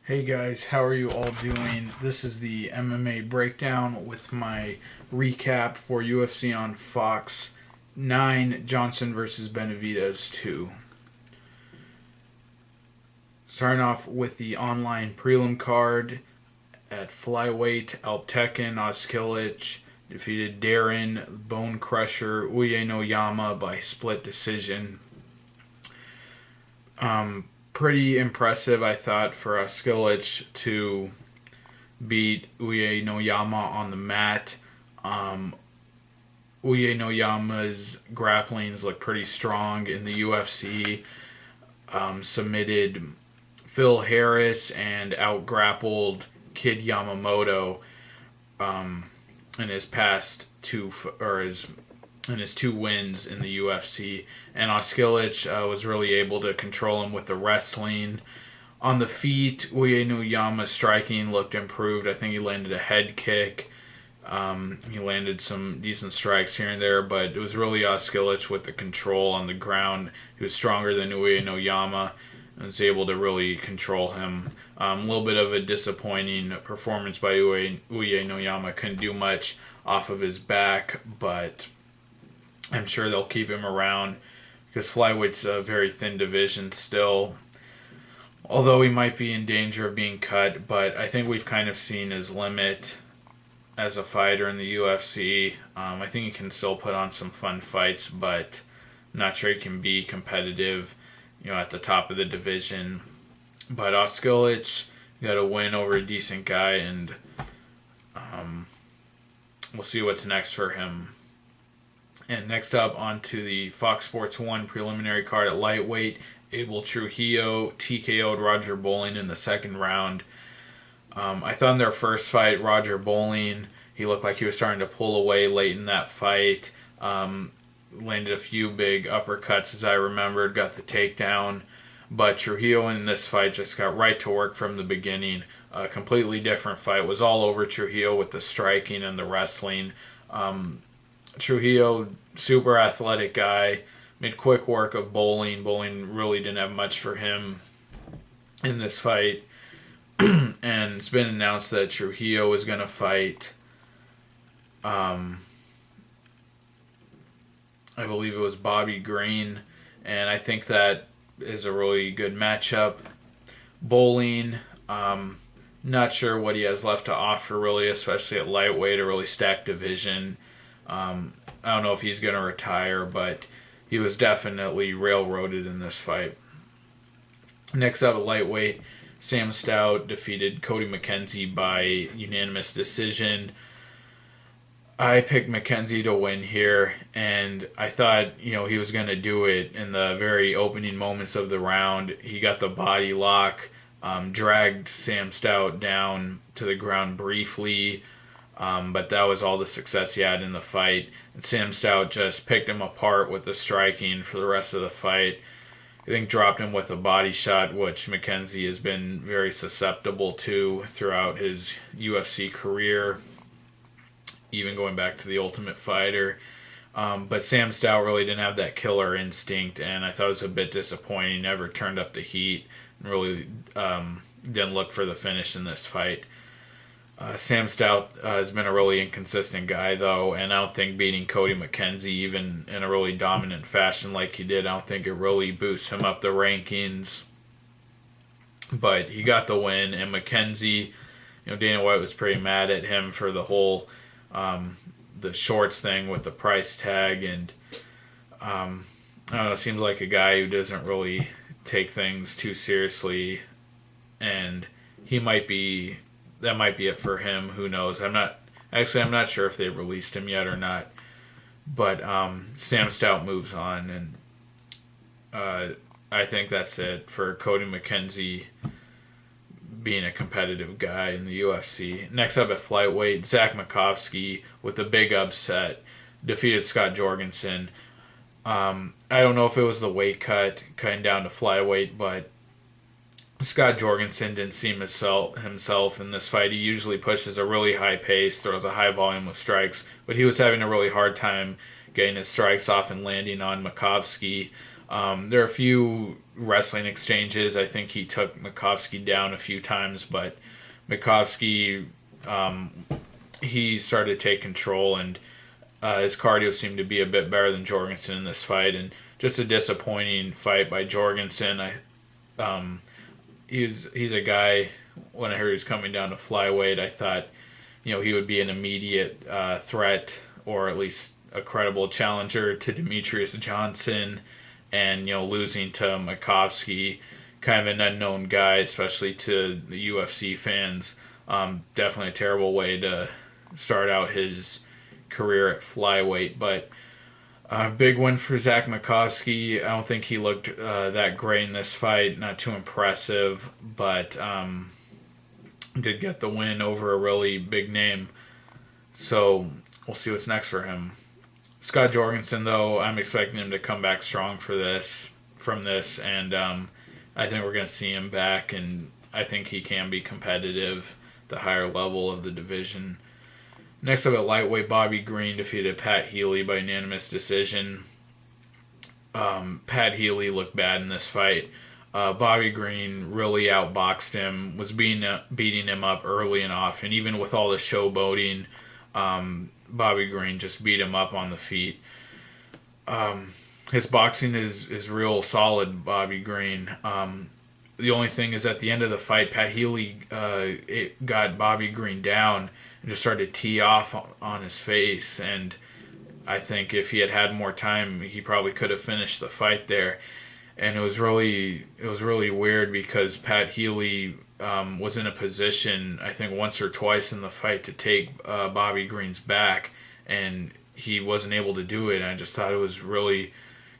Hey guys, how are you all doing? This is the MMA breakdown with my recap for UFC on Fox 9 Johnson versus Benavidez 2. Starting off with the online prelim card at flyweight, Alptekin Skillet defeated Darren Bone Crusher Oyama by split decision. Pretty impressive, I thought, for Skillet to beat Oyama on the mat. Um, Uyenoyama's grapplings look pretty strong in the UFC. Submitted Phil Harris and outgrappled Kid Yamamoto in his past in his two wins in the UFC. And Skillet was really able to control him with the wrestling. On the feet, Uyenoyama's striking looked improved. I think he landed a head kick. He landed some decent strikes here and there, but it was really Skillet with the control on the ground. He was stronger than Uyenoyama and was able to really control him. A little bit of a disappointing performance by Uyenoyama. Couldn't do much off of his back, but I'm sure they'll keep him around because flyweight's a very thin division still. Although he might be in danger of being cut, but I think we've kind of seen his limit as a fighter in the UFC. I think he can still put on some fun fights, but I'm not sure he can be competitive, at the top of the division. But Skillet got a win over a decent guy, and we'll see what's next for him. And next up, onto the Fox Sports 1 preliminary card at lightweight. Abel Trujillo TKO'd Roger Bowling in the second round. I thought in their first fight, Roger Bowling, he looked like he was starting to pull away late in that fight. Landed a few big uppercuts, as I remembered, got the takedown. But Trujillo in this fight just got right to work from the beginning. A completely different fight. Was all over Trujillo with the striking and the wrestling. Trujillo, super athletic guy, made quick work of Bowling. Bowling really didn't have much for him in this fight. And it's been announced that Trujillo is going to fight, I believe it was Bobby Green, and I think that is a really good matchup. Bowling, not sure what he has left to offer really, especially at lightweight, a really stacked division. I don't know if he's going to retire, but he was definitely railroaded in this fight. Next up at lightweight, Sam Stout defeated Cody McKenzie by unanimous decision. I picked McKenzie to win here, and I thought, he was going to do it in the very opening moments of the round. He got the body lock, dragged Sam Stout down to the ground briefly, but that was all the success he had in the fight. And Sam Stout just picked him apart with the striking for the rest of the fight. I think dropped him with a body shot, which McKenzie has been very susceptible to throughout his UFC career, even going back to the Ultimate Fighter. But Sam Stout really didn't have that killer instinct, and I thought it was a bit disappointing. He never turned up the heat and really didn't look for the finish in this fight. Sam Stout has been a really inconsistent guy, though, and I don't think beating Cody McKenzie, even in a really dominant fashion like he did, I don't think it really boosts him up the rankings. But he got the win, and McKenzie, Dana White was pretty mad at him for the whole the shorts thing with the price tag, and I don't know, it seems like a guy who doesn't really take things too seriously, and that might be it for him. Who knows? I'm not sure if they've released him yet or not. But Sam Stout moves on, and I think that's it for Cody McKenzie being a competitive guy in the UFC. Next up at flyweight, Zach Makovsky with a big upset defeated Scott Jorgensen. I don't know if it was the weight cut cutting down to flyweight, but Scott Jorgensen didn't seem himself in this fight. He usually pushes a really high pace, throws a high volume of strikes, but he was having a really hard time getting his strikes off and landing on Makovsky. There are a few wrestling exchanges. I think he took Makovsky down a few times, but Makovsky, he started to take control, and his cardio seemed to be a bit better than Jorgensen in this fight, and just a disappointing fight by Jorgensen. He's a guy, when I heard he was coming down to flyweight, I thought, he would be an immediate threat, or at least a credible challenger to Demetrius Johnson, and, losing to Makovsky, kind of an unknown guy, especially to the UFC fans. Definitely a terrible way to start out his career at flyweight, but big win for Zach Makovsky. I don't think he looked that great in this fight, not too impressive, but did get the win over a really big name. So we'll see what's next for him. Scott Jorgensen, though, I'm expecting him to come back strong from this, and I think we're going to see him back, and I think he can be competitive at the higher level of the division. Next up at lightweight, Bobby Green defeated Pat Healy by unanimous decision. Pat Healy looked bad in this fight. Bobby Green really outboxed him, was beating him up early and often. Even with all the showboating, Bobby Green just beat him up on the feet. His boxing is real solid, Bobby Green. The only thing is, at the end of the fight, Pat Healy got Bobby Green down and just started to tee off on his face. And I think if he had had more time, he probably could have finished the fight there. And it was really weird, because Pat Healy was in a position, I think once or twice in the fight, to take Bobby Green's back, and he wasn't able to do it. And I just thought it was really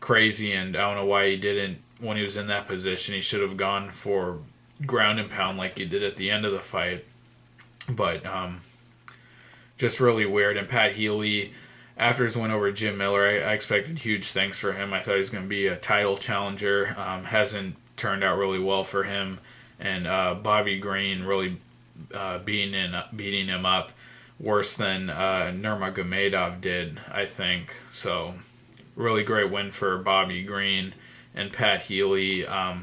crazy, and I don't know why he didn't. When he was in that position, he should have gone for ground and pound like he did at the end of the fight. But just really weird. And Pat Healy, after his win over Jim Miller, I expected huge things for him. I thought he was going to be a title challenger. Hasn't turned out really well for him. And Bobby Green really beating him up worse than Nurmagomedov did, I think. So really great win for Bobby Green. And Pat Healy, I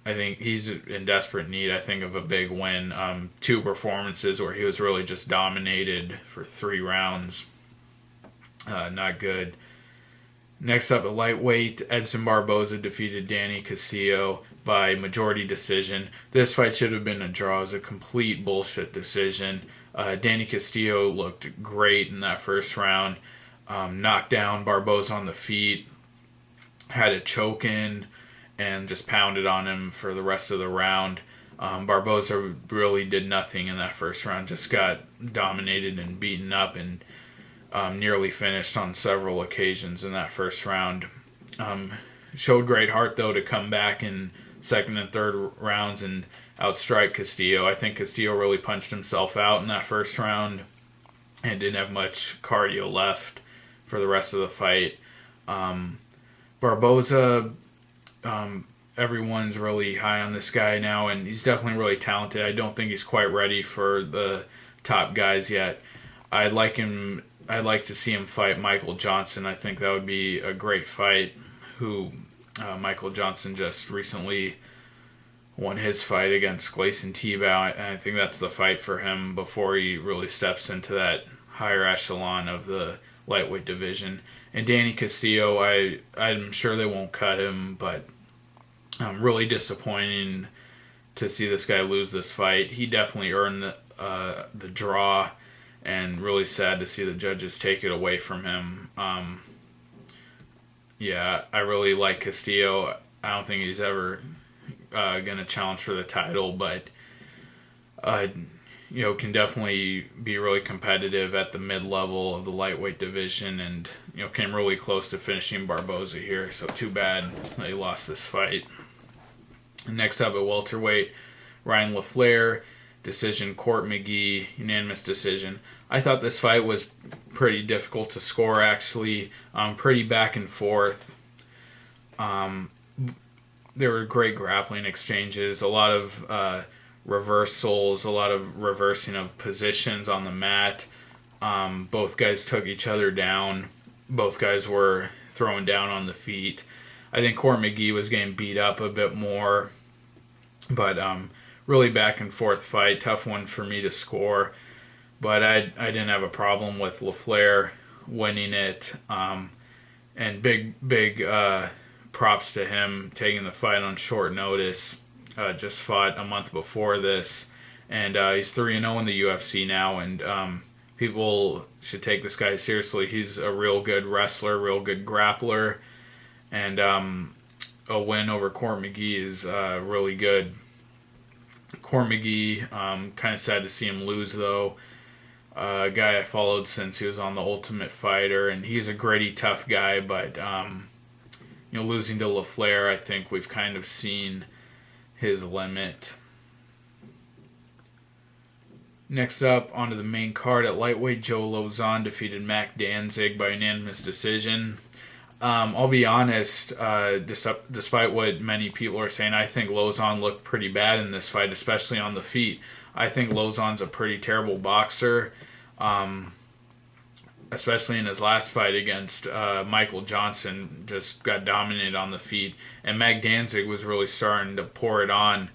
think he's in desperate need, I think, of a big win. 2 performances where he was really just dominated for 3 rounds. Not good. Next up at lightweight, Edson Barboza defeated Danny Castillo by majority decision. This fight should have been a draw. It was a complete bullshit decision. Danny Castillo looked great in that first round. Knocked down Barboza on the feet. Had a choke in and just pounded on him for the rest of the round. Barboza really did nothing in that first round. Just got dominated and beaten up, and nearly finished on several occasions in that first round. Showed great heart, though, to come back in second and third rounds and outstrike Castillo. I think Castillo really punched himself out in that first round and didn't have much cardio left for the rest of the fight. Barboza, everyone's really high on this guy now, and he's definitely really talented. I don't think he's quite ready for the top guys yet. I'd like to see him fight Michael Johnson. I think that would be a great fight. Michael Johnson just recently won his fight against Gleison Tebow, and I think that's the fight for him before he really steps into that higher echelon of the lightweight division. And Danny Castillo, I'm sure they won't cut him, but really disappointing to see this guy lose this fight. He definitely earned the draw, and really sad to see the judges take it away from him. I really like Castillo. I don't think he's ever going to challenge for the title, but can definitely be really competitive at the mid-level of the lightweight division, and came really close to finishing Barboza here. So too bad that he lost this fight. Next up at welterweight, Ryan LaFlare, decision. Court McGee, unanimous decision. I thought this fight was pretty difficult to score, actually. Pretty back and forth. There were great grappling exchanges, a lot of reversals, a lot of reversing of positions on the mat. Both guys took each other down. Both guys were thrown down on the feet. I think Court McGee was getting beat up a bit more, but really back and forth fight, tough one for me to score. But I didn't have a problem with LaFlare winning it, and big props to him taking the fight on short notice. Just fought a month before this, and he's 3-0 in the UFC now, and people should take this guy seriously. He's a real good wrestler, real good grappler, and a win over Court McGee is really good. Court McGee, kind of sad to see him lose, though. A guy I followed since he was on The Ultimate Fighter, and he's a gritty, tough guy, but losing to LaFlare, I think we've kind of seen his limit. Next up, onto the main card at lightweight, Joe Lauzon defeated Mac Danzig by unanimous decision. I'll be honest, despite what many people are saying, I think Lauzon looked pretty bad in this fight, especially on the feet. I think Lauzon's a pretty terrible boxer, especially in his last fight against Michael Johnson, just got dominated on the feet. And Mac Danzig was really starting to pour it on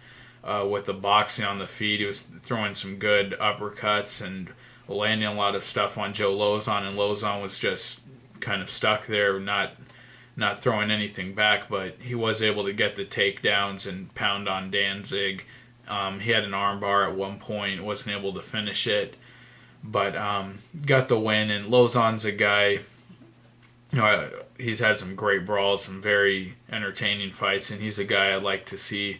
with the boxing on the feet. He was throwing some good uppercuts and landing a lot of stuff on Joe Lauzon, and Lauzon was just kind of stuck there, not throwing anything back, but he was able to get the takedowns and pound on Danzig. He had an armbar at one point, wasn't able to finish it, but got the win. And Lauzon's a guy, he's had some great brawls, some very entertaining fights, and he's a guy I'd like to see.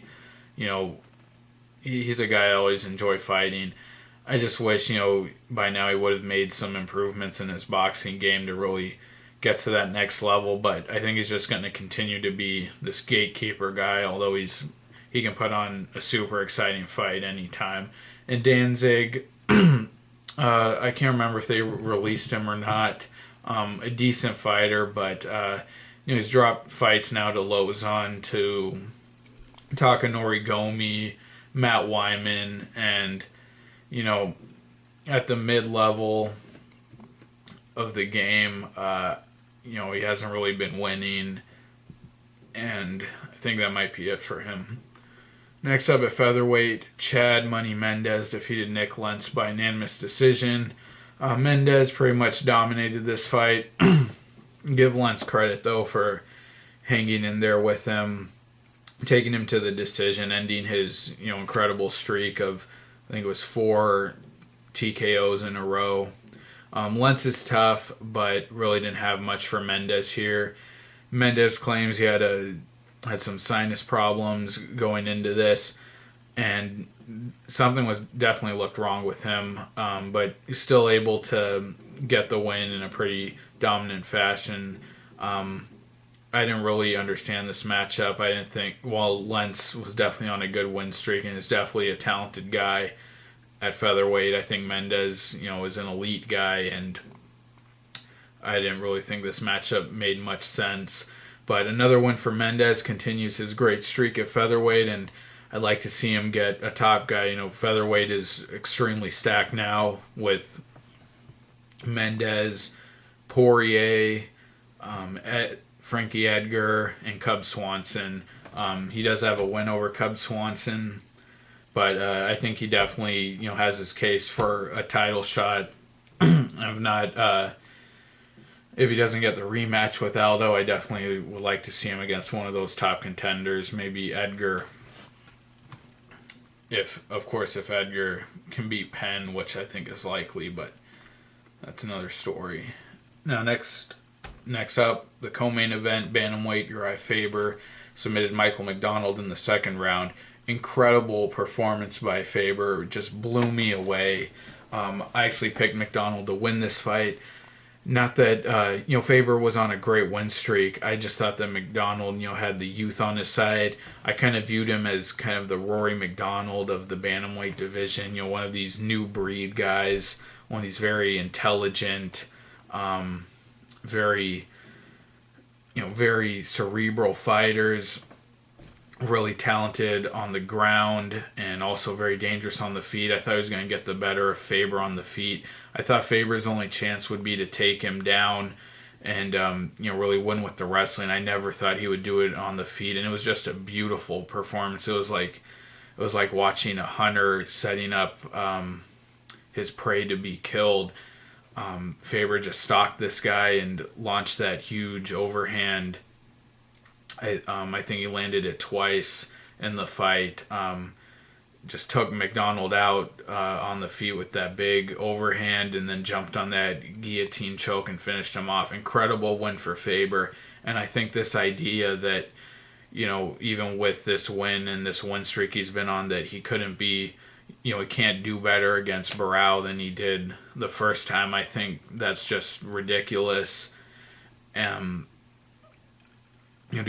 He's a guy I always enjoy fighting. I just wish, by now he would have made some improvements in his boxing game to really get to that next level, but I think he's just going to continue to be this gatekeeper guy, although he can put on a super exciting fight anytime. And Danzig, I can't remember if they released him or not. A decent fighter, but he's dropped fights now to Lauzon, to Takanori Gomi, Matt Wyman, and at the mid-level of the game, he hasn't really been winning, and I think that might be it for him. Next up at featherweight, Chad Money Mendes defeated Nick Lentz by unanimous decision. Mendes pretty much dominated this fight. Give Lentz credit, though, for hanging in there with him, taking him to the decision, ending his incredible streak of, I think it was 4 TKOs in a row. Lentz is tough, but really didn't have much for Mendes here. Mendes claims he had some sinus problems going into this, and something was definitely looked wrong with him, but he's still able to get the win in a pretty dominant fashion. I didn't really understand this matchup. I didn't think, while Lentz was definitely on a good win streak and is definitely a talented guy at featherweight, I think Mendes, is an elite guy, and I didn't really think this matchup made much sense. But another win for Mendes, continues his great streak at featherweight, and I'd like to see him get a top guy. Featherweight is extremely stacked now with Mendes, Poirier, Frankie Edgar, and Cub Swanson. He does have a win over Cub Swanson, but I think he definitely has his case for a title shot. If he doesn't get the rematch with Aldo, I definitely would like to see him against one of those top contenders, maybe Edgar. If Edgar can beat Penn, which I think is likely, but that's another story. Now, next up, the co-main event, bantamweight Uriah Faber submitted Michael MacDonald in the second round. Incredible performance by Faber, just blew me away. I actually picked MacDonald to win this fight. Not that Faber was on a great win streak. I just thought that MacDonald had the youth on his side. I kind of viewed him as kind of the Rory MacDonald of the bantamweight division. One of these new breed guys, one of these very intelligent, very cerebral fighters. Really talented on the ground and also very dangerous on the feet. I thought he was going to get the better of Faber on the feet. I thought Faber's only chance would be to take him down and really win with the wrestling. I never thought he would do it on the feet, and it was just a beautiful performance. It was like watching a hunter setting up his prey to be killed. Faber just stalked this guy and launched that huge overhand. I think he landed it twice in the fight. Just took MacDonald out on the feet with that big overhand, and then jumped on that guillotine choke and finished him off. Incredible win for Faber. And I think this idea that, even with this win and this win streak he's been on, that he couldn't be, he can't do better against Barao than he did the first time. I think that's just ridiculous. Do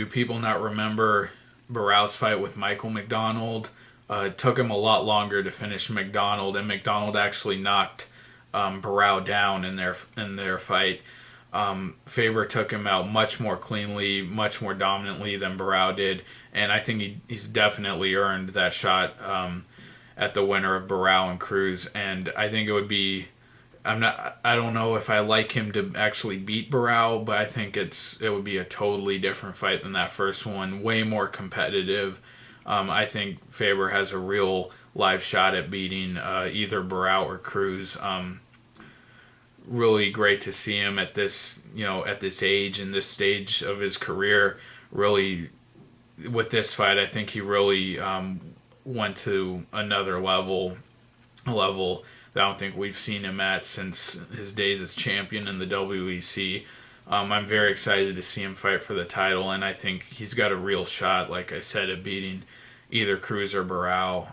people not remember Barao's fight with Michael MacDonald? It took him a lot longer to finish MacDonald, and MacDonald actually knocked Barao down in their fight. Faber took him out much more cleanly, much more dominantly than Barao did, and I think he's definitely earned that shot at the winner of Barao and Cruz. And I think it would be, I don't know if I like him to actually beat Barao, but I think it would be a totally different fight than that first one, way more competitive. I think Faber has a real live shot at beating either Barao or Cruz. Really great to see him at this age and this stage of his career. Really, with this fight, I think he really went to another level, a level that I don't think we've seen him at since his days as champion in the WEC. I'm very excited to see him fight for the title, and I think he's got a real shot, like I said, at beating either Cruz or Barao.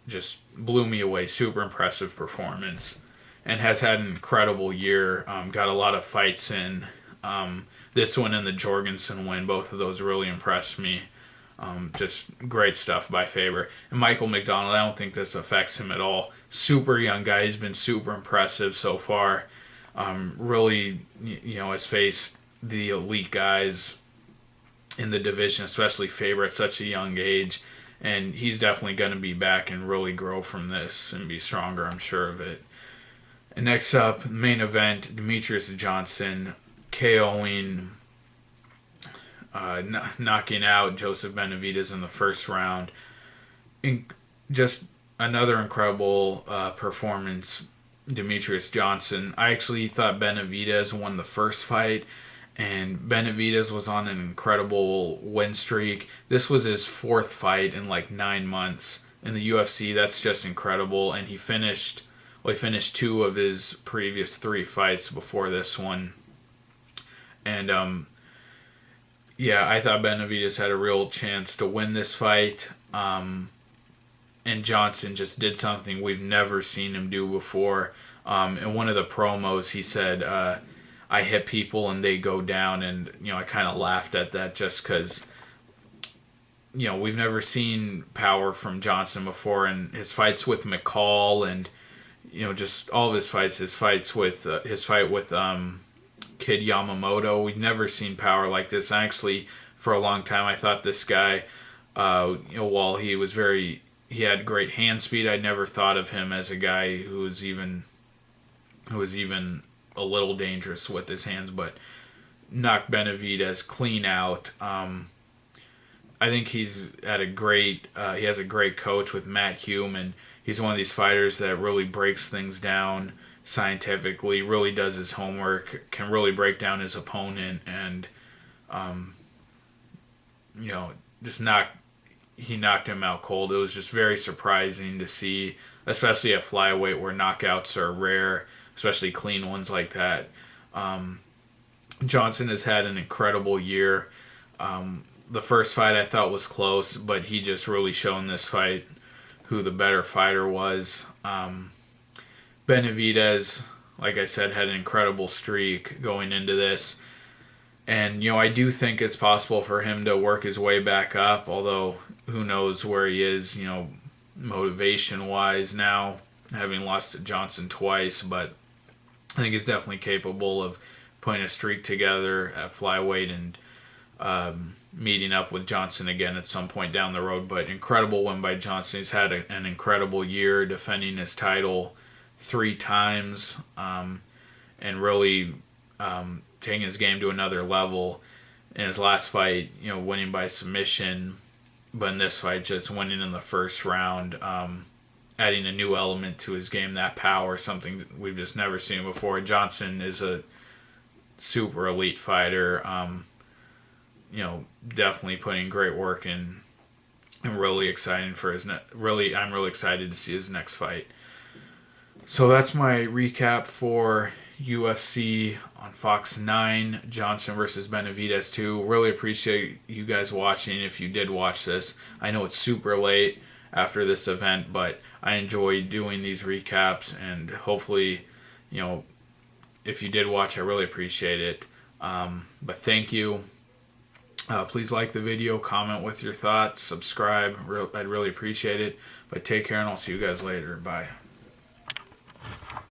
Just blew me away. Super impressive performance, and has had an incredible year. Got a lot of fights in. This one and the Jorgensen win, both of those really impressed me. Just great stuff by Faber. And Michael MacDonald, I don't think this affects him at all. Super young guy. He's been super impressive so far. Really, has faced the elite guys in the division, especially Faber at such a young age. And he's definitely going to be back and really grow from this and be stronger, I'm sure of it. And next up, main event, Demetrius Johnson KOing, knocking out Joseph Benavidez in the first round. Just another incredible performance, Demetrius Johnson. I actually thought Benavidez won the first fight, and Benavidez was on an incredible win streak. This was his fourth fight in like 9 months in the UFC. That's just incredible. And he finished 2 of his previous 3 fights before this one. And I thought Benavidez had a real chance to win this fight. And Johnson just did something we've never seen him do before. In one of the promos, he said, I hit people and they go down. And, I kind of laughed at that just because, we've never seen power from Johnson before. And his fights with McCall and, just all of his fight with Kid Yamamoto, we've never seen power like this. Actually, for a long time, I thought this guy, while he had great hand speed, I never thought of him as a guy who was even a little dangerous with his hands, but knocked Benavidez clean out. I think he has a great coach with Matt Hume, and he's one of these fighters that really breaks things down scientifically, really does his homework, can really break down his opponent, and he knocked him out cold. It was just very surprising to see, especially at flyweight where knockouts are rare, especially clean ones like that. Johnson has had an incredible year. The first fight I thought was close, but he just really showed in this fight who the better fighter was. Benavidez, like I said, had an incredible streak going into this. And, I do think it's possible for him to work his way back up, although who knows where he is, motivation-wise now, having lost to Johnson twice. But I think he's definitely capable of putting a streak together at flyweight and meeting up with Johnson again at some point down the road. But incredible win by Johnson. He's had an incredible year defending his title 3 times, and really taking his game to another level. In his last fight, winning by submission, but in this fight, just winning in the first round, adding a new element to his game, that power, something we've just never seen before. Johnson is a super elite fighter, definitely putting great work in, and really excited for I'm really excited to see his next fight. So that's my recap for UFC on Fox 9, Johnson versus Benavidez 2. Really appreciate you guys watching if you did watch this. I know it's super late after this event, but I enjoy doing these recaps, and hopefully, if you did watch, I really appreciate it. But thank you. Please like the video, comment with your thoughts, subscribe. I'd really appreciate it. But take care, and I'll see you guys later. Bye.